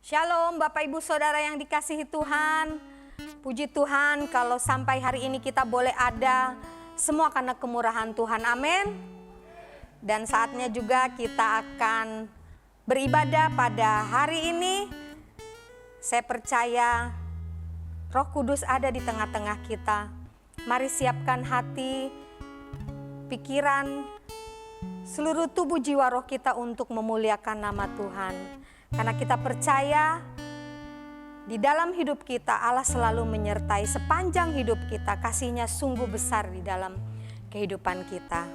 Shalom Bapak Ibu Saudara yang dikasihi Tuhan. Puji Tuhan kalau sampai hari ini kita boleh ada, semua karena kemurahan Tuhan, amin. Dan saatnya juga kita akan beribadah pada hari ini. Saya percaya Roh Kudus ada di tengah-tengah kita. Mari siapkan hati, pikiran, seluruh tubuh jiwa roh kita untuk memuliakan nama Tuhan. Karena kita percaya di dalam hidup kita Allah selalu menyertai sepanjang hidup kita. Kasih-Nya sungguh besar di dalam kehidupan kita.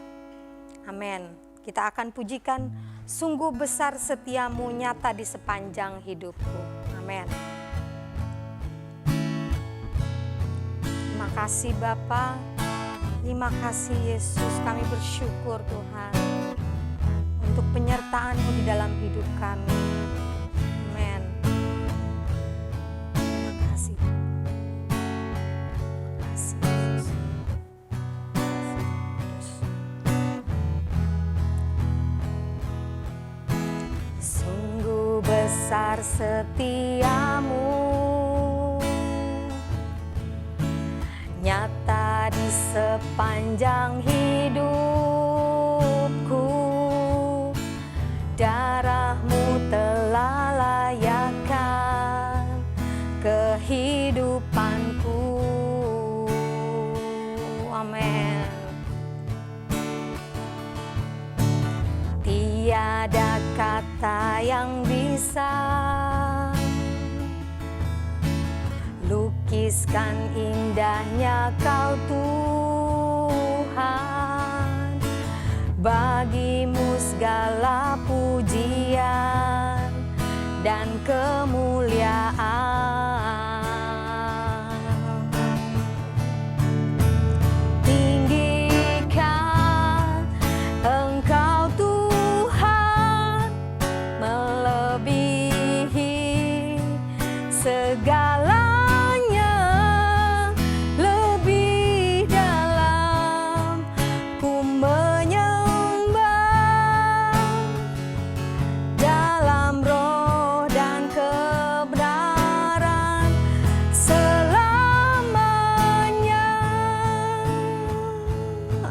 Amin. Kita akan pujikan sungguh besar setiamu nyata di sepanjang hidupku. Amin. Terima kasih Bapa. Terima kasih Yesus. Kami bersyukur Tuhan untuk penyertaan-Mu di dalam hidup kami. Besar setiamu nyata di sepanjang hidupku. Darah-Mu telah layakkan kehidupanku. Amin. Tiada kata yang bisa lukiskan indahnya Kau Tuhan. Bagi-Mu segala pujian dan kemuliaan. Tinggikan Engkau Tuhan, melebihi segalanya, lebih dalam ku menyembah, dalam roh dan kebenaran selamanya.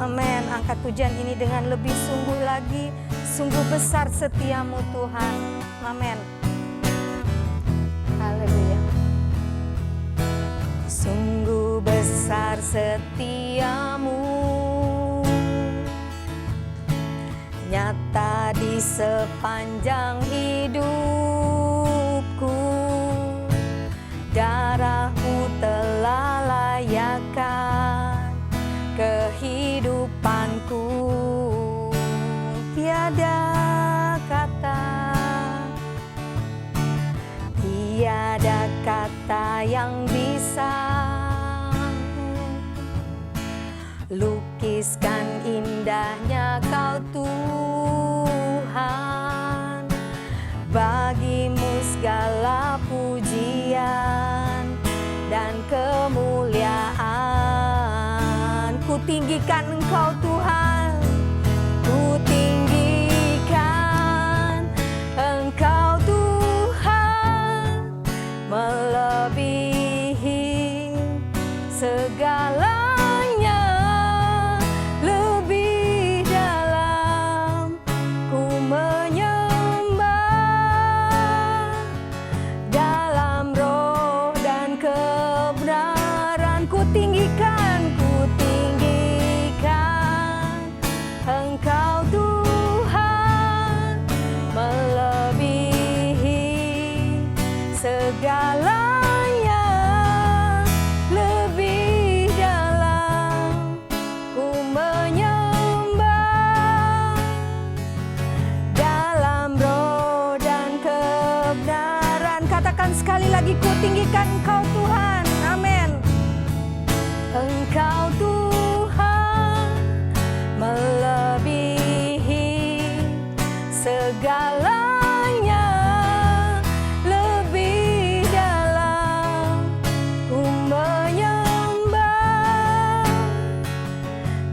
Amin. Angkat pujian ini dengan lebih sungguh lagi. Sungguh besar setiamu Tuhan. Amin. Haleluya. Sungguh besar setiamu nyata di sepanjang hidupku. Darah-Mu telah layakkan kehidupanku. Tiada kata yang bisa lukiskan indahnya Kau Tuhan. Bagi-Mu segala pujian dan kemuliaan. Ku tinggikan Engkau Tuhan, ku tinggikan Engkau Tuhan, melebihi segalanya, lebih dalam ku menyembah, dalam roh dan kebenaran. Ku tinggikan Engkau Tuhan, melebihi segalanya, lebih dalam ku menyembah, dalam roh dan kebenaran. Katakan sekali lagi, ku tinggikan Engkau Tuhan. Amin. Engkau Tuhan, melebihi segalanya, lebih dalam ku menyembah,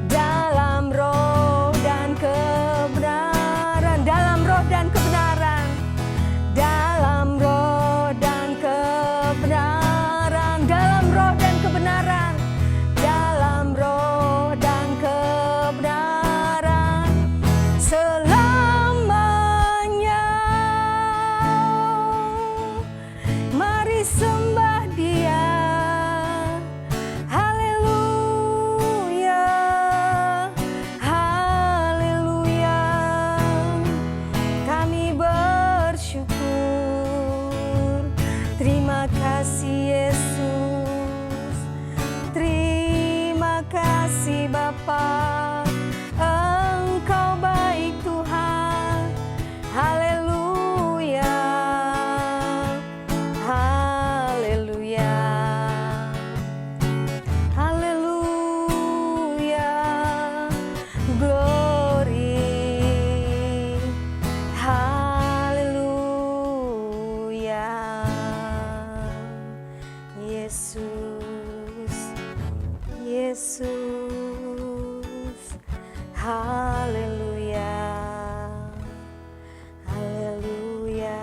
dalam roh dan kebenaran, dalam roh dan kebenaran, dalam roh kasih Yesus, terima kasih Bapa, Engkau baik Tuhan. Haleluya, haleluya, haleluya, glory, haleluya, Yesus, Yesus, haleluya, haleluya.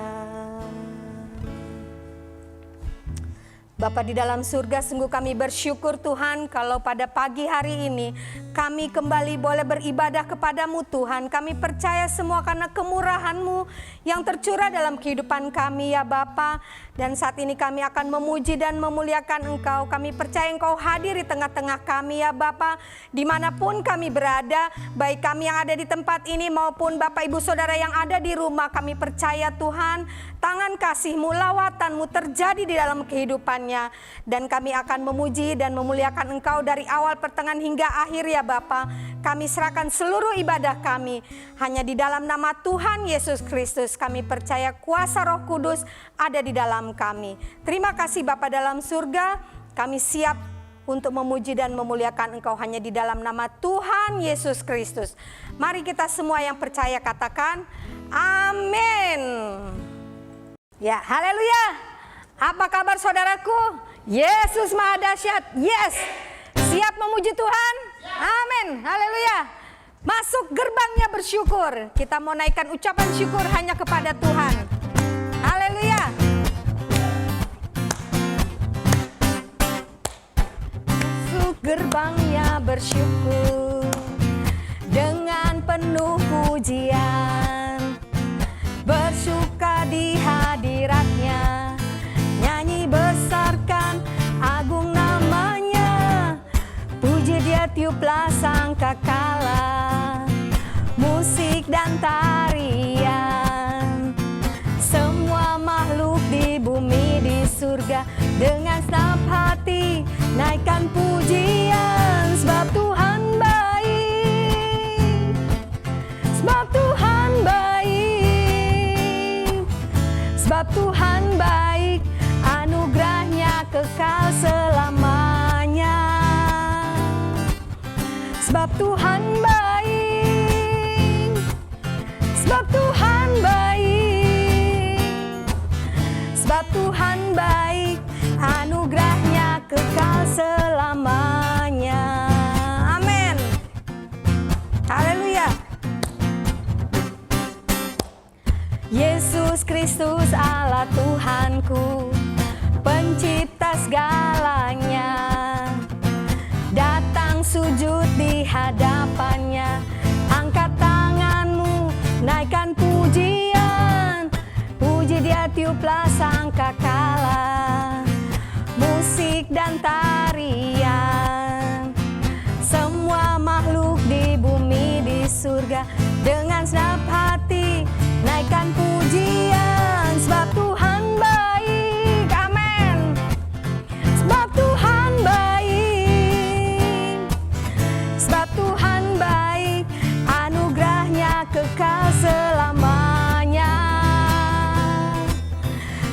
Bapa di dalam surga, sungguh kami bersyukur Tuhan kalau pada pagi hari ini kami kembali boleh beribadah kepadamu Tuhan. Kami percaya semua karena kemurahan-Mu yang tercurah dalam kehidupan kami ya Bapa. Dan saat ini kami akan memuji dan memuliakan Engkau. Kami percaya Engkau hadir di tengah-tengah kami ya Bapa. Dimanapun kami berada, baik kami yang ada di tempat ini maupun Bapak Ibu Saudara yang ada di rumah, kami percaya Tuhan, tangan kasih-Mu, lawatan-Mu terjadi di dalam kehidupannya. Dan kami akan memuji dan memuliakan Engkau dari awal, pertengahan hingga akhir ya Bapa. Kami serahkan seluruh ibadah kami hanya di dalam nama Tuhan Yesus Kristus. Kami percaya kuasa Roh Kudus ada di dalam kami. Terima kasih Bapa dalam surga, kami siap untuk memuji dan memuliakan Engkau hanya di dalam nama Tuhan Yesus Kristus. Mari kita semua yang percaya katakan amin. Ya, haleluya. Apa kabar saudaraku? Yesus Maha Dahsyat. Yes. Siap memuji Tuhan? Amin. Haleluya. Masuk gerbangnya bersyukur. Kita mau naikkan ucapan syukur hanya kepada Tuhan. Haleluya. Masuk gerbangnya bersyukur dengan penuh pujian, bersuka di hadiratnya, nyanyi besarkan agung namanya, puji Dia tiuplah sangkakala, musik dan tarian, semua makhluk di bumi di surga dengan senap hati naikkan pujian, sebab Tuhan baik, sebab Tuhan baik, sebab Tuhan baik, anugerahnya kekal selamanya. Sebab Tuhan baik, sebab Tuhan baik, sebab Tuhan baik, anugerahnya kekal selamanya. Amin. Haleluya. Yesus Kristus Allah Tuhanku, pencipta segalanya, datang sujud di hadapannya, angkat tanganmu, naikkan pujian, puji Dia tiuplah sangkakala, musik dan tarian, semua makhluk di bumi di surga dengan senap hati naikkan pujian, sebab Tuhan baik. Amin. Sebab Tuhan baik, sebab Tuhan baik, anugerahnya kekal selamanya.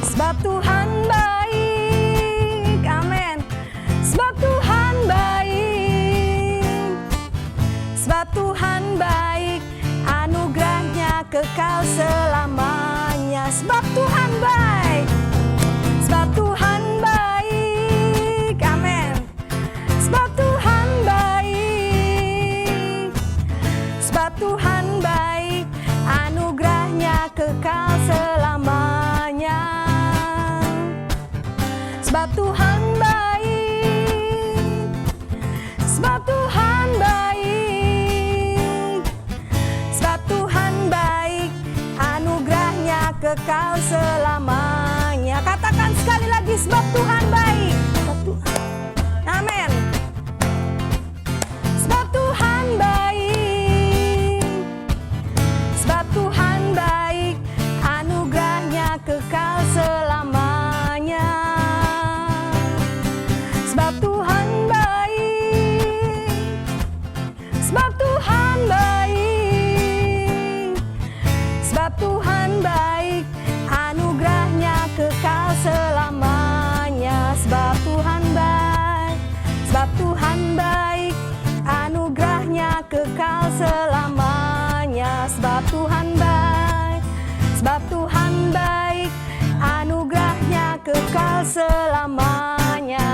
Sebab Tuhan baik. Amin. Sebab Tuhan baik, sebab Tuhan baik, anugerahnya kekal selamanya. Sebab Tuhan baik, sebab Tuhan baik. Amin. Sebab Tuhan baik, sebab Tuhan baik, anugerahnya kekal selamanya. Sebab Tuhan baik, sebab Tuhan baik, sebab Tuhan baik, anugerahnya kekal selamanya. Katakan sekali lagi, sebab Tuhan baik. Sebab Tuhan. Amin. Sebab Tuhan baik, sebab Tuhan baik, anugerahnya kekal selamanya. kekal selamanya.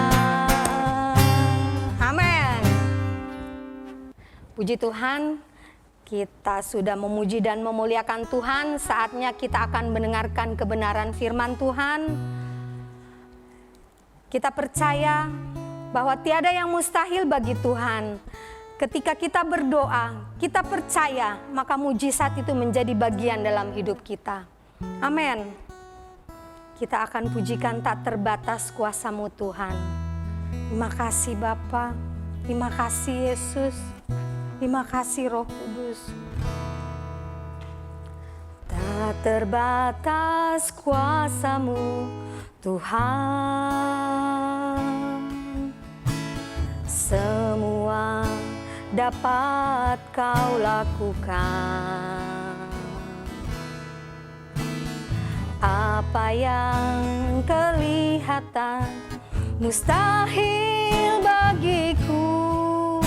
Amin. Puji Tuhan, kita sudah memuji dan memuliakan Tuhan. Saatnya kita akan mendengarkan kebenaran firman Tuhan. Kita percaya bahwa tiada yang mustahil bagi Tuhan. Ketika kita berdoa, kita percaya, maka mujizat itu menjadi bagian dalam hidup kita. Amin. Kita akan pujikan tak terbatas kuasa-Mu Tuhan. Terima kasih Bapa, terima kasih Yesus, terima kasih Roh Kudus. Tak terbatas kuasa-Mu Tuhan, semua dapat Kau lakukan. Apa yang kelihatan mustahil bagiku,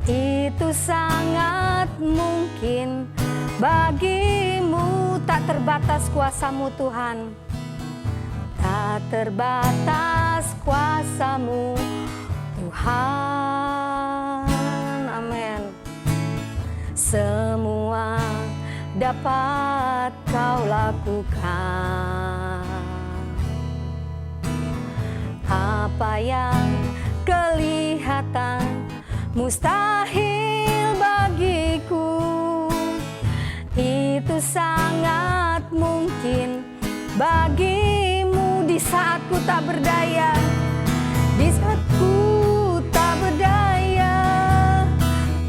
itu sangat mungkin bagimu. Tak terbatas kuasa-Mu Tuhan, tak terbatas kuasa-Mu Tuhan. Amin. Semua dapat Kau lakukan. Apa yang kelihatan mustahil bagiku, itu sangat mungkin bagimu. Di saat ku tak berdaya, di saat ku tak berdaya,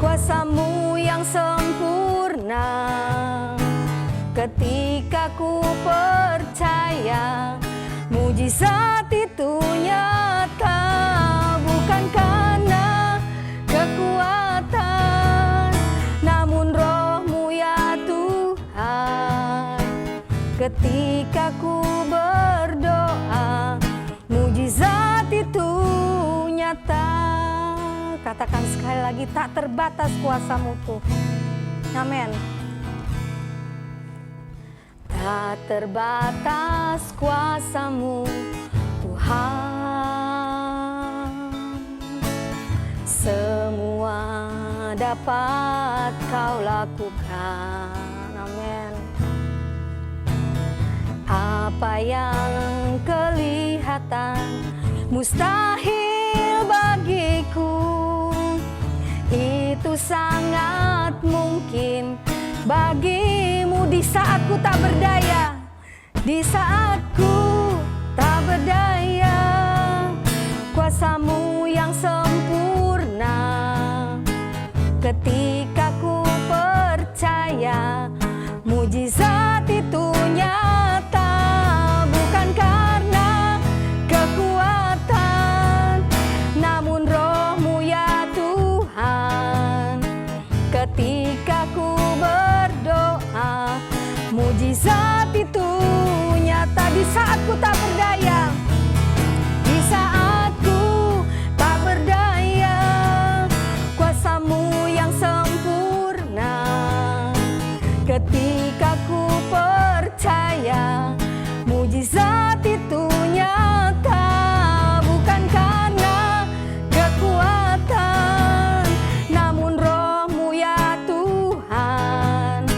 kuasa-Mu yang sempurna. Ketika ku percaya, mujizat itu nyata. Bukan karena kekuatan, namun Roh-Mu ya Tuhan. Ketika ku berdoa, mujizat itu nyata. Katakan sekali lagi, tak terbatas kuasa-Mu Tuhan. Amin. Tak terbatas kuasa-Mu Tuhan, semua dapat Kau lakukan. Amin. Apa yang kelihatan mustahil bagiku, itu sangat mungkin bagimu. Di saat ku tak berdaya, di saat ku tak berdaya, kuasa-Mu yang sempurna. Ketika ku percaya, mujizat itu nyata. Bukan karena kekuatan, namun Roh-Mu ya Tuhan. Ketika ku berdoa, mujizat itu nyata. Di saat ku tak berdaya, di saat ku tak berdaya, kuasa-Mu yang sempurna. Ketika ku percaya, mujizat itu nyata. Bukan karena kekuatan, namun Roh-Mu ya Tuhan.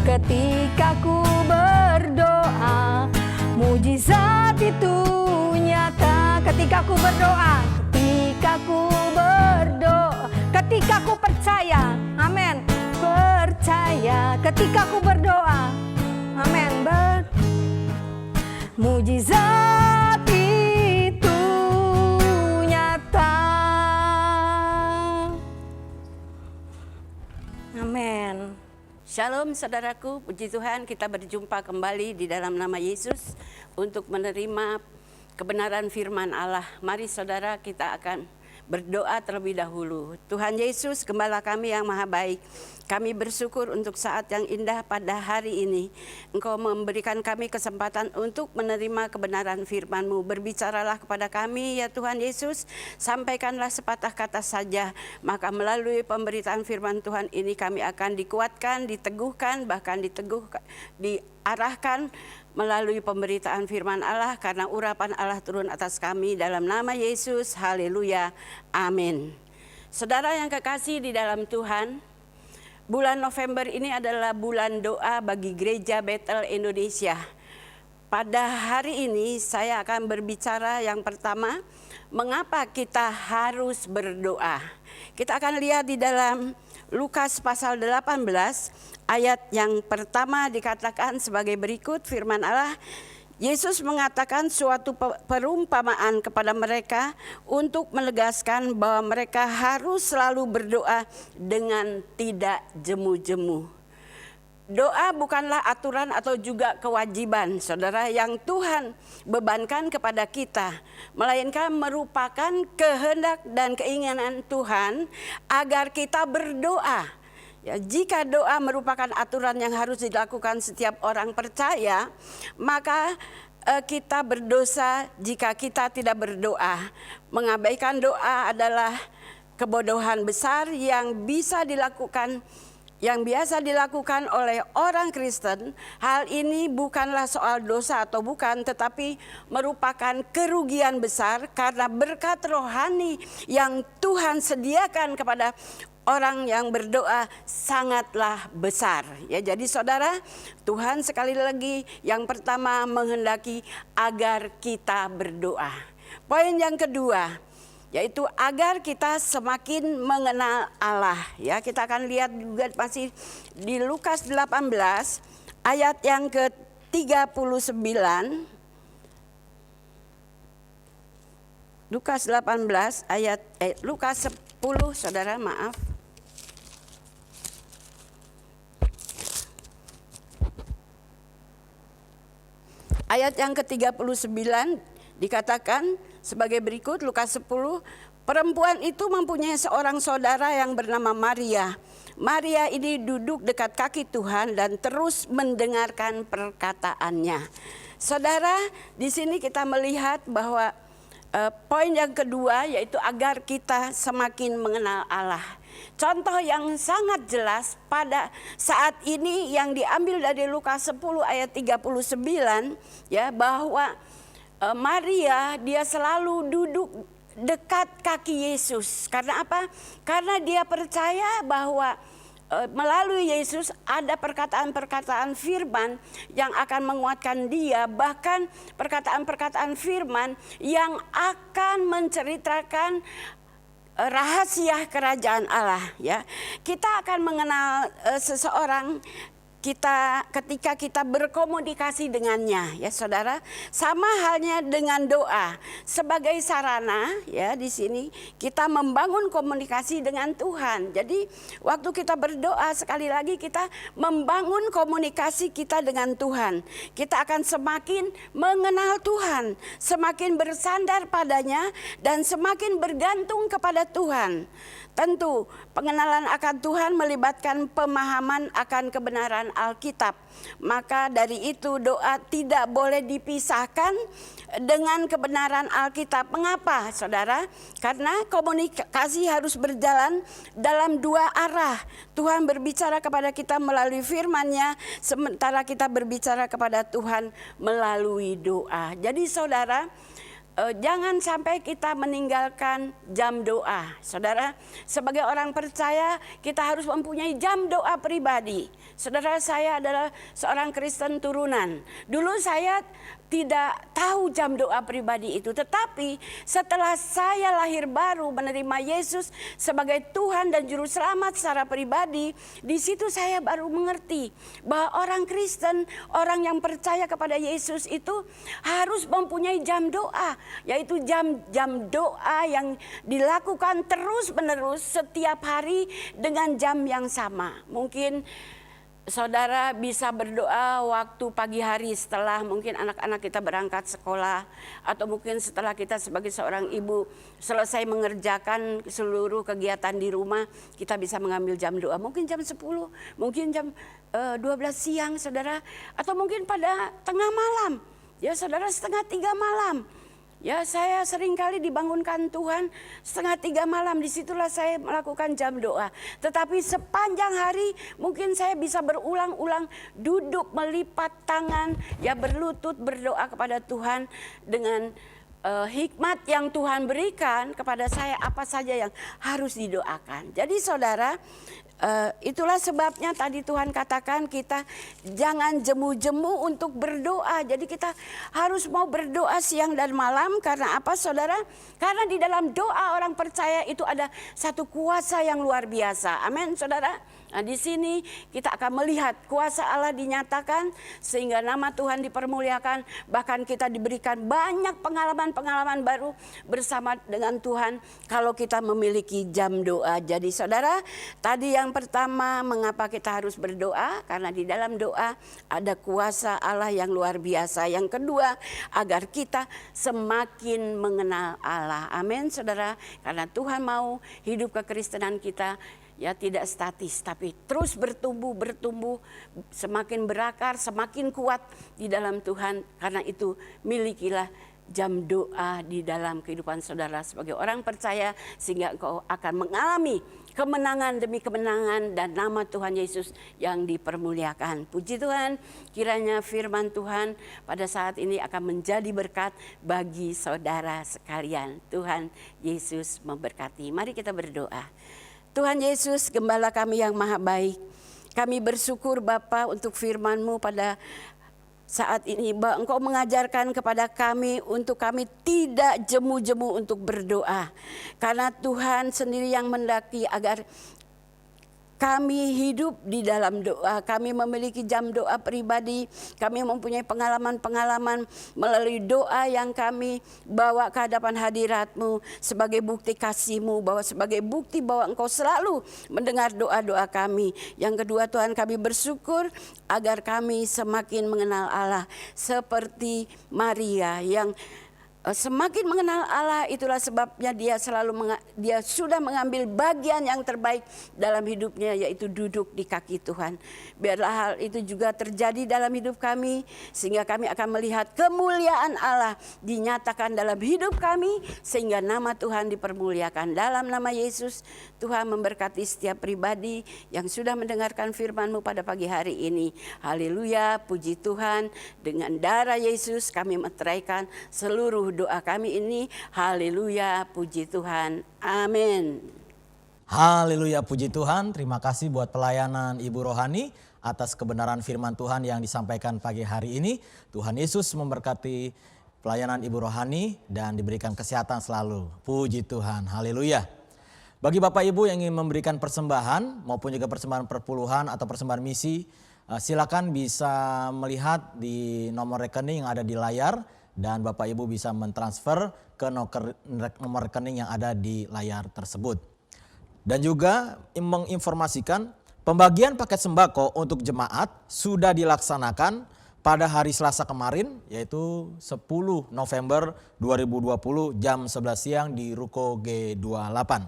Ketika ku berdoa, mujizat itu nyata. Ketika ku berdoa, ketika ku berdoa, ketika ku percaya, amin, percaya. Ketika ku berdoa, amin, mujizat itu nyata. Amin. Shalom saudaraku, puji Tuhan kita berjumpa kembali di dalam nama Yesus untuk menerima kebenaran firman Allah. Mari saudara, kita akan berdoa terlebih dahulu. Tuhan Yesus, Gembala kami yang maha baik, kami bersyukur untuk saat yang indah pada hari ini. Engkau memberikan kami kesempatan untuk menerima kebenaran firman-Mu. Berbicaralah kepada kami ya Tuhan Yesus, sampaikanlah sepatah kata saja, maka melalui pemberitaan firman Tuhan ini kami akan dikuatkan, diteguhkan, bahkan diarahkan melalui pemberitaan firman Allah, karena urapan Allah turun atas kami dalam nama Yesus. Haleluya. Amin. Saudara yang kekasih di dalam Tuhan, bulan November ini adalah bulan doa bagi Gereja Bethel Indonesia. Pada hari ini saya akan berbicara yang pertama, mengapa kita harus berdoa. Kita akan lihat di dalam Lukas pasal 18 ayat yang pertama dikatakan sebagai berikut, firman Allah. Yesus mengatakan suatu perumpamaan kepada mereka untuk menegaskan bahwa mereka harus selalu berdoa dengan tidak jemu-jemu. Doa bukanlah aturan atau juga kewajiban, saudara, yang Tuhan bebankan kepada kita, melainkan merupakan kehendak dan keinginan Tuhan agar kita berdoa. Ya, jika doa merupakan aturan yang harus dilakukan setiap orang percaya, maka kita berdosa jika kita tidak berdoa. Mengabaikan doa adalah kebodohan besar yang biasa dilakukan oleh orang Kristen. Hal ini bukanlah soal dosa atau bukan, tetapi merupakan kerugian besar karena berkat rohani yang Tuhan sediakan kepada orang yang berdoa sangatlah besar. Ya, jadi saudara, Tuhan sekali lagi yang pertama menghendaki agar kita berdoa. Poin yang kedua, yaitu agar kita semakin mengenal Allah. Ya, kita akan lihat juga masih di Lukas 18 ayat yang ke-39. Lukas 18 ayat Lukas 10, saudara, maaf. Ayat yang ke-39 dikatakan sebagai berikut, Lukas 10, perempuan itu mempunyai seorang saudara yang bernama Maria. Maria ini duduk dekat kaki Tuhan dan terus mendengarkan perkataannya. Saudara, di sini kita melihat bahwa poin yang kedua yaitu agar kita semakin mengenal Allah. Contoh yang sangat jelas pada saat ini yang diambil dari Lukas 10 ayat 39, ya, bahwa Maria dia selalu duduk dekat kaki Yesus. Karena apa? Karena dia percaya bahwa melalui Yesus ada perkataan-perkataan firman yang akan menguatkan dia, bahkan perkataan-perkataan firman yang akan menceritakan rahasia kerajaan Allah. Ya, kita akan mengenal seseorang ketika kita berkomunikasi dengannya, ya saudara. Sama halnya dengan doa sebagai sarana, ya, di sini kita membangun komunikasi dengan Tuhan. Jadi waktu kita berdoa, sekali lagi kita membangun komunikasi kita dengan Tuhan. Kita akan semakin mengenal Tuhan, semakin bersandar padanya dan semakin bergantung kepada Tuhan. Tentu pengenalan akan Tuhan melibatkan pemahaman akan kebenaran Alkitab. Maka dari itu doa tidak boleh dipisahkan dengan kebenaran Alkitab. Mengapa, saudara? Karena komunikasi harus berjalan dalam dua arah. Tuhan berbicara kepada kita melalui firman-Nya, sementara kita berbicara kepada Tuhan melalui doa. Jadi saudara, jangan sampai kita meninggalkan jam doa. Saudara, sebagai orang percaya kita harus mempunyai jam doa pribadi. Saudara, saya adalah seorang Kristen turunan. Dulu saya tidak tahu jam doa pribadi itu, tetapi setelah saya lahir baru menerima Yesus sebagai Tuhan dan Juru Selamat secara pribadi, di situ saya baru mengerti bahwa orang Kristen, orang yang percaya kepada Yesus itu harus mempunyai jam doa, yaitu jam doa yang dilakukan terus-menerus setiap hari dengan jam yang sama. Mungkin saudara bisa berdoa waktu pagi hari setelah mungkin anak-anak kita berangkat sekolah, atau mungkin setelah kita sebagai seorang ibu selesai mengerjakan seluruh kegiatan di rumah, kita bisa mengambil jam doa. Mungkin jam 10, mungkin jam 12 siang, saudara, atau mungkin pada tengah malam, ya saudara, setengah 3 malam. Ya, saya seringkali dibangunkan Tuhan 2:30 malam, disitulah saya melakukan jam doa. Tetapi sepanjang hari mungkin saya bisa berulang-ulang duduk melipat tangan, ya berlutut berdoa kepada Tuhan dengan hikmat yang Tuhan berikan kepada saya, apa saja yang harus didoakan. Jadi saudara, itulah sebabnya tadi Tuhan katakan kita jangan jemu-jemu untuk berdoa. Jadi kita harus mau berdoa siang dan malam. Karena apa saudara? Karena di dalam doa orang percaya itu ada satu kuasa yang luar biasa. Amin saudara. Nah, di sini kita akan melihat kuasa Allah dinyatakan sehingga nama Tuhan dipermuliakan. Bahkan kita diberikan banyak pengalaman-pengalaman baru bersama dengan Tuhan kalau kita memiliki jam doa. Jadi saudara, tadi yang pertama, mengapa kita harus berdoa? Karena di dalam doa ada kuasa Allah yang luar biasa. Yang kedua, agar kita semakin mengenal Allah. Amin saudara. Karena Tuhan mau hidup kekristenan kita ya tidak statis, tapi terus bertumbuh, semakin berakar, semakin kuat di dalam Tuhan. Karena itu milikilah jam doa di dalam kehidupan saudara sebagai orang percaya, sehingga engkau akan mengalami kemenangan demi kemenangan dan nama Tuhan Yesus yang dipermuliakan. Puji Tuhan, kiranya firman Tuhan pada saat ini akan menjadi berkat bagi saudara sekalian. Tuhan Yesus memberkati. Mari kita berdoa. Tuhan Yesus, Gembala kami yang maha baik, kami bersyukur Bapa untuk firman-Mu pada saat ini. Bahwa Engkau mengajarkan kepada kami untuk kami tidak jemu-jemu untuk berdoa. Karena Tuhan sendiri yang mendaki agar kami hidup di dalam doa. Kami memiliki jam doa pribadi. Kami mempunyai pengalaman-pengalaman melalui doa yang kami bawa ke hadapan hadirat-Mu sebagai bukti kasih-Mu, bahwa sebagai bukti bahwa Engkau selalu mendengar doa-doa kami. Yang kedua Tuhan, kami bersyukur agar kami semakin mengenal Allah seperti Maria yang semakin mengenal Allah. Itulah sebabnya dia sudah mengambil bagian yang terbaik dalam hidupnya, yaitu duduk di kaki Tuhan. Biarlah hal itu juga terjadi dalam hidup kami, sehingga kami akan melihat kemuliaan Allah dinyatakan dalam hidup kami, sehingga nama Tuhan dipermuliakan. Dalam nama Yesus, Tuhan memberkati setiap pribadi yang sudah mendengarkan firman-Mu pada pagi hari ini. Haleluya, puji Tuhan. Dengan darah Yesus kami meteraikan seluruh doa kami ini. Haleluya, puji Tuhan. Amin. Haleluya, puji Tuhan. Terima kasih buat pelayanan Ibu Rohani atas kebenaran firman Tuhan yang disampaikan pagi hari ini. Tuhan Yesus memberkati pelayanan Ibu Rohani dan diberikan kesehatan selalu. Puji Tuhan. Haleluya. Bagi Bapak Ibu yang ingin memberikan persembahan maupun juga persembahan perpuluhan atau persembahan misi, silakan bisa melihat di nomor rekening yang ada di layar. Dan Bapak Ibu bisa mentransfer ke nomor rekening yang ada di layar tersebut. Dan juga menginformasikan pembagian paket sembako untuk jemaat sudah dilaksanakan pada hari Selasa kemarin, yaitu 10 November 2020 jam 11 siang di Ruko G28.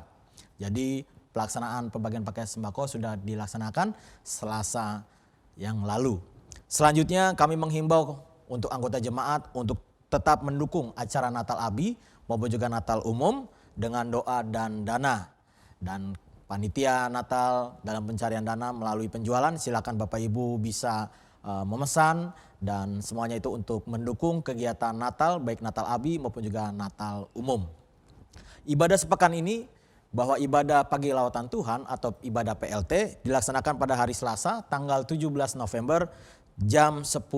Jadi pelaksanaan pembagian paket sembako sudah dilaksanakan Selasa yang lalu. Selanjutnya kami menghimbau untuk anggota jemaat untuk tetap mendukung acara Natal Abi maupun juga Natal umum dengan doa dan dana. Dan panitia Natal dalam pencarian dana melalui penjualan, silakan Bapak Ibu bisa memesan, dan semuanya itu untuk mendukung kegiatan Natal, baik Natal Abi maupun juga Natal umum. Ibadah sepekan ini, bahwa ibadah pagi lawatan Tuhan atau ibadah PLT dilaksanakan pada hari Selasa tanggal 17 November jam 10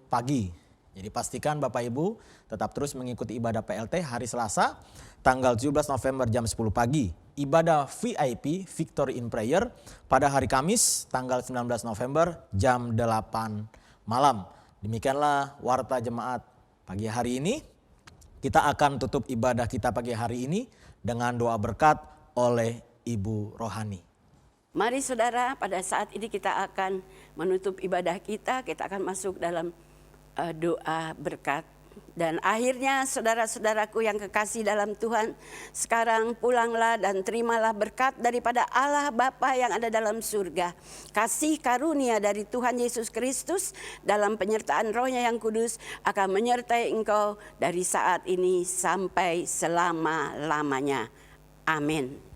pagi. Jadi pastikan Bapak Ibu tetap terus mengikuti ibadah PLT hari Selasa tanggal 17 November jam 10 pagi. Ibadah VIP Victory in Prayer pada hari Kamis tanggal 19 November jam 8 malam. Demikianlah warta jemaat pagi hari ini. Kita akan tutup ibadah kita pagi hari ini dengan doa berkat oleh Ibu Rohani. Mari saudara, pada saat ini kita akan menutup ibadah kita akan masuk dalam doa berkat Dan akhirnya saudara-saudaraku yang kekasih dalam Tuhan, sekarang pulanglah dan terimalah berkat daripada Allah Bapa yang ada dalam surga. Kasih karunia dari Tuhan Yesus Kristus dalam penyertaan Roh-Nya yang kudus akan menyertai engkau dari saat ini sampai selama-lamanya. Amin.